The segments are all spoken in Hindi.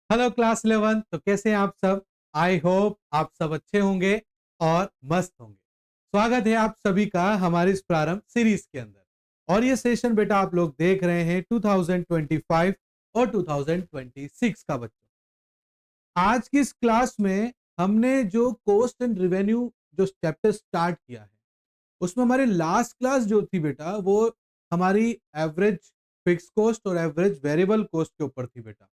Hello class 11। तो कैसे हैं आप सब? आई होप आप सब अच्छे होंगे और मस्त होंगे। स्वागत है आप सभी का हमारी इस प्रारंभ सीरीज के अंदर। और ये सेशन बेटा आप लोग देख रहे हैं 2025 और 2026 का बच्चों। आज की इस क्लास में हमने जो कोस्ट एंड रेवेन्यू जो चैप्टर स्टार्ट किया है, उसमें हमारी लास्ट क्लास जो थी बेटा, वो हमारी एवरेज फिक्स कॉस्ट और एवरेज वेरिएबल कॉस्ट के ऊपर थी बेटा।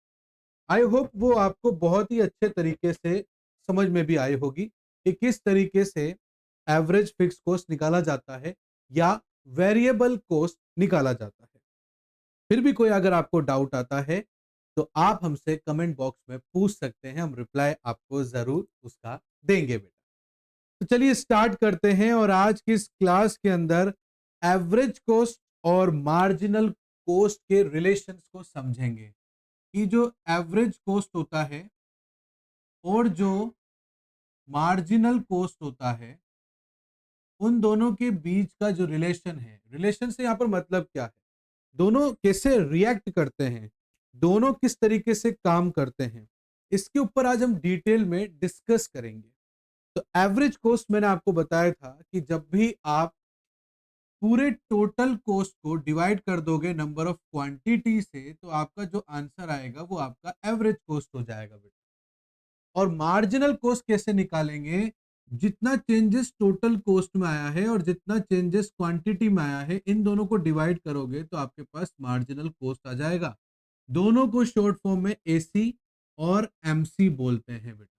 आई होप वो आपको बहुत ही अच्छे तरीके से समझ में भी आई होगी कि किस तरीके से एवरेज फिक्स कॉस्ट निकाला जाता है या वेरिएबल कॉस्ट निकाला जाता है। फिर भी कोई अगर आपको डाउट आता है तो आप हमसे कमेंट बॉक्स में पूछ सकते हैं, हम रिप्लाई आपको जरूर उसका देंगे बेटा। तो चलिए स्टार्ट करते हैं और आज की इस क्लास के अंदर एवरेज कॉस्ट और मार्जिनल कॉस्ट के रिलेशंस को समझेंगे कि जो एवरेज कॉस्ट होता है और जो मार्जिनल कॉस्ट होता है, उन दोनों के बीच का जो रिलेशन है, रिलेशन से यहाँ पर मतलब क्या है, दोनों कैसे रिएक्ट करते हैं, दोनों किस तरीके से काम करते हैं, इसके ऊपर आज हम डिटेल में डिस्कस करेंगे। तो एवरेज कॉस्ट मैंने आपको बताया था कि जब भी आप पूरे टोटल कॉस्ट को डिवाइड कर दोगे नंबर ऑफ क्वांटिटी से, तो आपका जो आंसर आएगा वो आपका एवरेज कॉस्ट हो जाएगा बेटा। और मार्जिनल कॉस्ट कैसे निकालेंगे? जितना चेंजेस टोटल कॉस्ट में आया है और जितना चेंजेस क्वांटिटी में आया है, इन दोनों को डिवाइड करोगे तो आपके पास मार्जिनल कॉस्ट आ जाएगा। दोनों को शॉर्ट फॉर्म में एसी और एमसी बोलते हैं बेटा।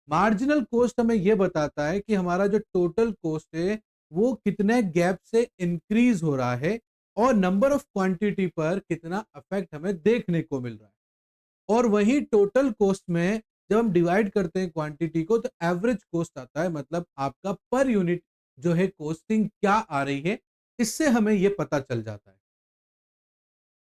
मार्जिनल कॉस्ट हमें यह बताता है कि हमारा जो टोटल कॉस्ट है वो कितने गैप से इंक्रीज हो रहा है और नंबर ऑफ क्वांटिटी पर कितना इफेक्ट हमें देखने को मिल रहा है। और वही टोटल कॉस्ट में जब हम डिवाइड करते हैं क्वांटिटी को, तो एवरेज कॉस्ट आता है, मतलब आपका पर यूनिट जो है कॉस्टिंग क्या आ रही है, इससे हमें यह पता चल जाता है।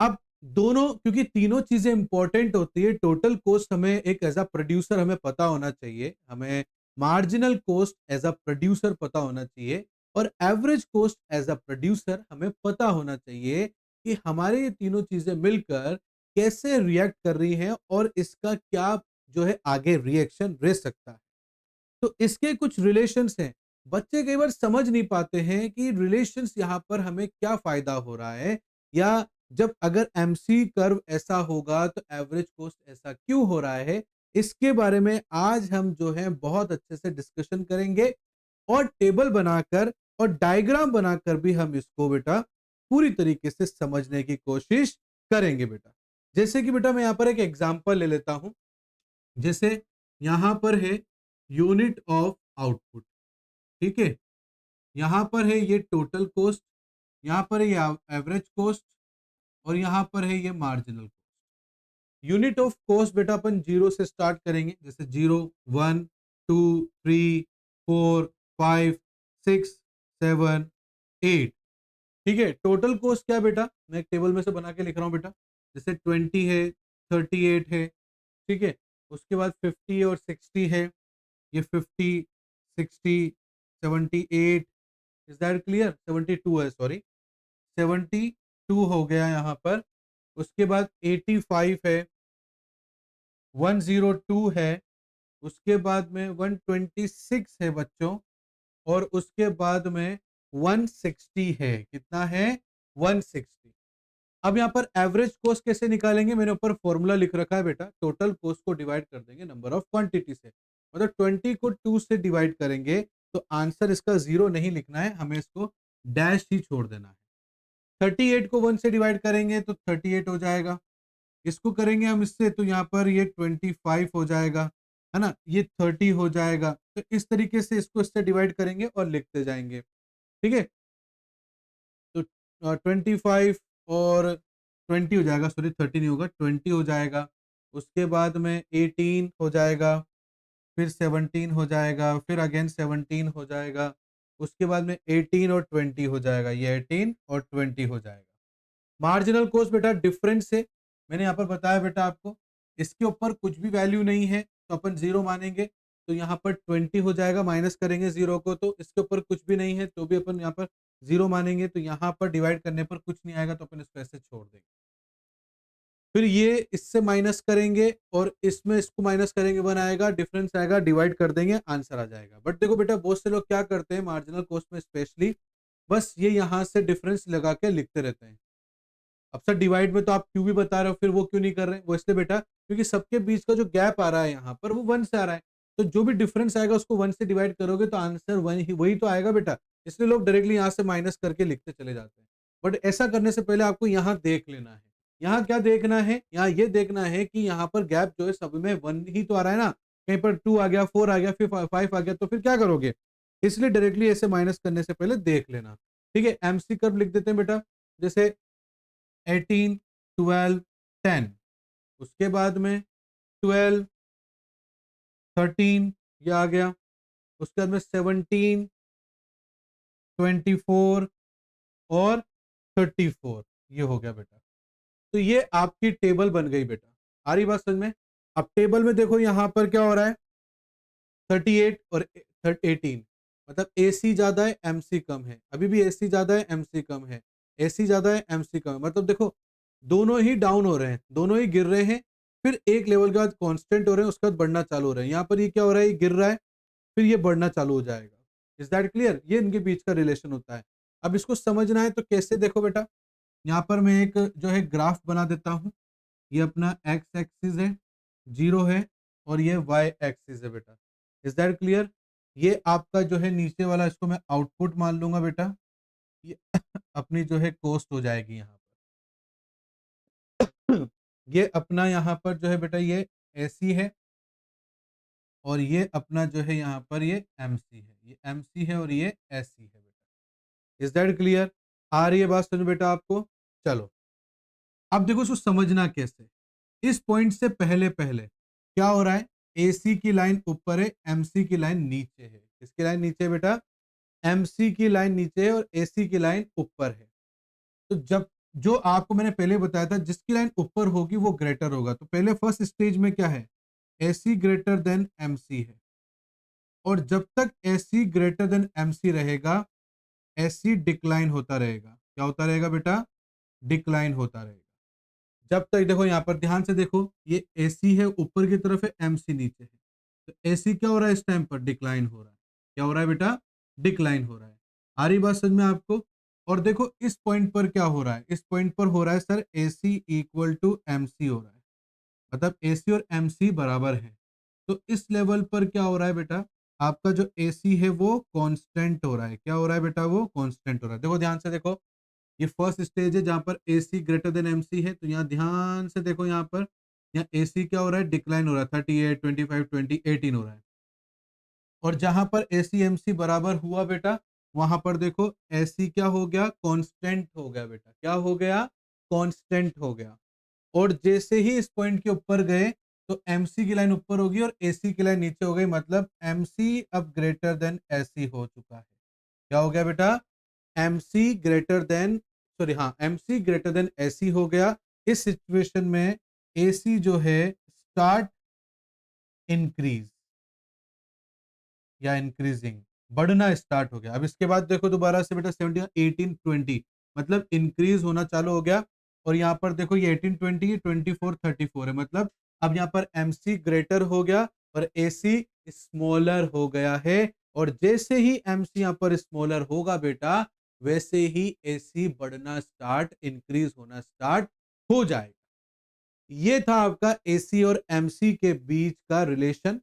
अब दोनों, क्योंकि तीनों चीजें इंपॉर्टेंट होती है, टोटल कॉस्ट हमें एक एज अ प्रोड्यूसर हमें पता होना चाहिए, हमें marginal cost as a producer पता होना चाहिए, और average cost as a producer हमें पता होना चाहिए कि हमारे ये तीनों चीजें मिलकर कैसे रिएक्ट कर रही हैं और इसका क्या जो है आगे रिएक्शन रह सकता है। तो इसके कुछ रिलेशंस हैं। बच्चे कई बार समझ नहीं पाते हैं कि रिलेशंस यहाँ पर हमें क्या फायदा हो रहा है, या जब अगर एमसी कर्व ऐसा होगा तो एवरेज कॉस्ट ऐसा क्यों हो रहा है। इसके बारे में आज हम जो है बहुत अच्छे से डिस्कशन करेंगे और टेबल बनाकर और डायग्राम बनाकर भी हम इसको बेटा पूरी तरीके से समझने की कोशिश करेंगे बेटा। जैसे कि बेटा मैं यहाँ पर एक एग्जांपल ले लेता हूं। जैसे यहाँ पर है यूनिट ऑफ आउटपुट, ठीक है। यहाँ पर है ये टोटल कॉस्ट, यहाँ पर है ये एवरेज कॉस्ट, और यहाँ पर है ये marginal cost. Unit of cost बेटा अपन जीरो से स्टार्ट करेंगे, जैसे zero, one, two, three, four, five, six, seven, eight. ठीक है। टोटल कॉस्ट क्या है बेटा, मैं एक टेबल में से बना के लिख रहा हूँ बेटा। जैसे 20 है, 38 है, ठीक है। उसके बाद 50 और 60 है, ये 50, 60, 78। Is that clear? 72 है, सॉरी, 72 हो गया यहाँ पर। उसके बाद 85 है, 102 है, उसके बाद में 126 है बच्चों, और उसके बाद में 160 है। कितना है? 160। अब यहाँ पर एवरेज कॉस्ट कैसे निकालेंगे? मैंने ऊपर फॉर्मूला लिख रखा है बेटा, टोटल कॉस्ट को डिवाइड कर देंगे नंबर ऑफ क्वांटिटी से, मतलब 20 को 2 से डिवाइड करेंगे तो आंसर इसका जीरो नहीं लिखना है, हमें इसको डैश ही छोड़ देना है। 38 को 1 से डिवाइड करेंगे तो 38 हो जाएगा। इसको करेंगे हम इससे तो यहाँ पर ये 25 हो जाएगा, है ना, ये 30 हो जाएगा। तो इस तरीके से इसको इससे डिवाइड करेंगे और लिखते जाएंगे, ठीक है। तो 25 और 20 हो जाएगा, सॉरी 30 नहीं होगा, 20 हो जाएगा। उसके बाद में 18 हो जाएगा, फिर 17 हो जाएगा, फिर अगेन 17 हो जाएगा। उसके बाद में 18 और 20 हो जाएगा, ये 18 और 20 हो जाएगा। मार्जिनल कॉस्ट बेटा डिफरेंस है, मैंने यहाँ पर बताया बेटा आपको। इसके ऊपर कुछ भी वैल्यू नहीं है तो अपन जीरो मानेंगे, तो यहाँ पर 20 हो जाएगा, माइनस करेंगे जीरो को, तो इसके ऊपर कुछ भी नहीं है तो भी अपन यहाँ पर जीरो मानेंगे, तो यहाँ पर डिवाइड करने पर कुछ नहीं आएगा तो अपन इसको ऐसे छोड़ देंगे। फिर ये इससे माइनस करेंगे और इसमें इसको माइनस करेंगे, 1 आएगा, डिफरेंस आएगा, डिवाइड कर देंगे, आंसर आ जाएगा। बट देखो बेटा बहुत से लोग क्या करते हैं मार्जिनल कॉस्ट में स्पेशली, बस ये यहाँ से डिफरेंस लगा के लिखते रहते हैं। अब सर डिवाइड में तो आप क्यों भी बता रहे हो, फिर वो क्यों नहीं कर रहे हैं? वो इसलिए बेटा क्योंकि सबके बीच का जो गैप आ रहा है यहाँ पर वो 1 से आ रहा है। तो जो भी डिफरेंस आएगा उसको 1 से डिवाइड करोगे तो आंसर वही तो आएगा बेटा। इसलिए लोग डायरेक्टली यहाँ से माइनस करके लिखते चले जाते हैं। बट ऐसा करने से पहले आपको यहाँ देख लेना है। यहाँ क्या देखना है? यहाँ ये देखना है कि यहाँ पर गैप जो है सब में 1 ही तो आ रहा है ना। कहीं पर 2 आ गया, 4 आ गया, फिर 5 आ गया, तो फिर क्या करोगे? इसलिए डायरेक्टली ऐसे माइनस करने से पहले देख लेना। ठीक है, एमसी कर्व लिख देते हैं बेटा। जैसे 18, 12, 10, उसके बाद में 12, 13 ये आ गया, उसके बाद में 17, 24 और 34 ये हो गया बेटा। तो ये आपकी टेबल बन गई बेटा। आ रही बात समझ में? अब टेबल में देखो यहाँ पर क्या हो रहा है, 38 और 18, मतलब एसी ज्यादा है एमसी कम है। अभी भी एसी ज्यादा है एमसी कम है, एसी ज्यादा है एमसी कम है। मतलब देखो दोनों ही डाउन हो रहे हैं, दोनों ही गिर रहे हैं, फिर एक लेवल के बाद कांस्टेंट हो रहे हैं, उसके बाद बढ़ना चालू हो रहे हैं। यहाँ पर ये क्या हो रहा है, ये गिर रहा है, फिर ये बढ़ना चालू हो जाएगा। Is that clear? ये इनके बीच का रिलेशन होता है। अब इसको समझना है तो कैसे, देखो बेटा यहाँ पर मैं एक जो है ग्राफ बना देता हूँ। ये अपना एक्स एक्सिस है, 0 है, और ये वाई एक्सिस है बेटा। Is that clear? ये आपका जो है नीचे वाला, इसको मैं आउटपुट मान लूंगा बेटा। ये अपनी जो है कॉस्ट हो जाएगी यहाँ पर। ये अपना यहाँ पर जो है बेटा ये एसी है, और ये अपना जो है यहाँ पर ये एमसी है, ये एमसी है और ये एसी है बेटा। Is that clear? आ रही है बात समझ बेटा आपको? चलो अब देखो इसको समझना कैसे। इस पॉइंट से पहले पहले क्या हो रहा है, एसी की लाइन ऊपर है, एमसी की लाइन नीचे है। किसकी लाइन नीचे है बेटा? एमसी की लाइन नीचे है और एसी की लाइन ऊपर है। तो जब जो आपको मैंने पहले बताया था, जिसकी लाइन ऊपर होगी वो ग्रेटर होगा। तो पहले फर्स्ट स्टेज में क्या है, एसी ग्रेटर देन एमसी है, और जब तक एसी ग्रेटर देन एमसी रहेगा, एसी डिक्लाइन होता रहेगा। क्या होता रहेगा बेटा? डिक्लाइन होता रहेगा। जब तक देखो यहाँ पर ध्यान से देखो, ये एसी है ऊपर की तरफ है, एमसी नीचे है, तो एसी क्या हो रहा है इस टाइम पर? डिक्लाइन हो रहा है। क्या हो रहा है बेटा? डिक्लाइन हो रहा है। आ रही बात समझ में आपको? और देखो इस पॉइंट पर क्या हो रहा है, इस पॉइंट पर हो रहा है sir AC equal to MC हो रहा है, मतलब एसी और एमसी बराबर है। तो इस लेवल पर क्या हो रहा है बेटा, आपका जो एसी है वो कांस्टेंट हो रहा है। क्या हो रहा है बेटा? वो कांस्टेंट हो रहा है। देखो ध्यान से देखो, ये फर्स्ट स्टेज है जहां पर एसी ग्रेटर देन एमसी है। तो यहाँ ध्यान से देखो, यहाँ पर यहाँ एसी क्या हो रहा है? डिक्लाइन हो रहा है, 38, 25, 20, 18 हो रहा है। और जहां पर एसी एमसी बराबर हुआ बेटा, वहां पर देखो एसी क्या हो गया? कांस्टेंट हो गया बेटा। क्या हो गया? कांस्टेंट हो गया। और जैसे ही इस पॉइंट के ऊपर गए तो एमसी की लाइन ऊपर होगी और एसी की लाइन नीचे हो गई, मतलब एमसी अब ग्रेटर देन एसी हो चुका है। क्या हो गया बेटा? एमसी ग्रेटर देन, सॉरी हाँ, एमसी ग्रेटर देन एसी हो गया। इस सिचुएशन में एसी जो है स्टार्ट इंक्रीज या इंक्रीजिंग, बढ़ना स्टार्ट हो गया। अब इसके बाद देखो दोबारा से बेटा 17, 18, 20, मतलब इंक्रीज होना चालू हो गया। और यहाँ पर देखो ये 18, 20, 24, 34 है, मतलब अब यहाँ पर एमसी ग्रेटर हो गया और एसी स्मॉलर हो गया है। और जैसे ही एमसी यहाँ पर स्मॉलर होगा बेटा, वैसे ही एसी बढ़ना स्टार्ट, इंक्रीज होना स्टार्ट हो जाएगा। ये था आपका एसी और एमसी के बीच का रिलेशन।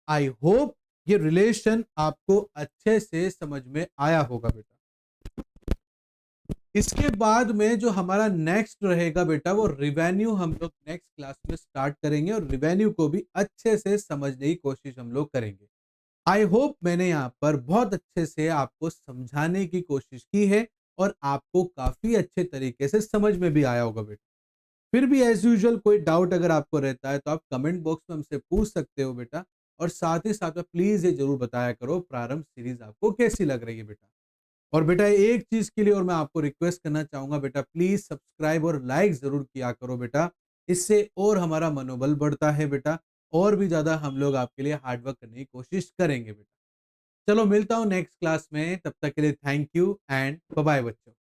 आई होप ये रिलेशन आपको अच्छे से समझ में आया होगा बेटा। इसके बाद में जो हमारा नेक्स्ट रहेगा बेटा, वो रिवेन्यू हम लोग नेक्स्ट क्लास में स्टार्ट करेंगे, और रिवेन्यू को भी अच्छे से समझने की कोशिश हम लोग करेंगे। आई होप मैंने यहाँ पर बहुत अच्छे से आपको समझाने की कोशिश की है, और आपको काफी अच्छे तरीके से समझ में भी आया होगा बेटा। फिर भी एज यूजुअल कोई डाउट अगर आपको रहता है तो आप कमेंट बॉक्स में हमसे पूछ सकते हो बेटा। और साथ ही साथ में प्लीज ये जरूर बताया करो प्रारंभ सीरीज आपको कैसी लग रही है बेटा। और बेटा एक चीज के लिए और मैं आपको रिक्वेस्ट करना चाहूंगा बेटा, प्लीज सब्सक्राइब और लाइक जरूर किया करो बेटा। इससे और हमारा मनोबल बढ़ता है बेटा, और भी ज्यादा हम लोग आपके लिए हार्डवर्क करने की कोशिश करेंगे बेटा। चलो मिलता हूँ नेक्स्ट क्लास में, तब तक के लिए thank you and bye bye बच्चों।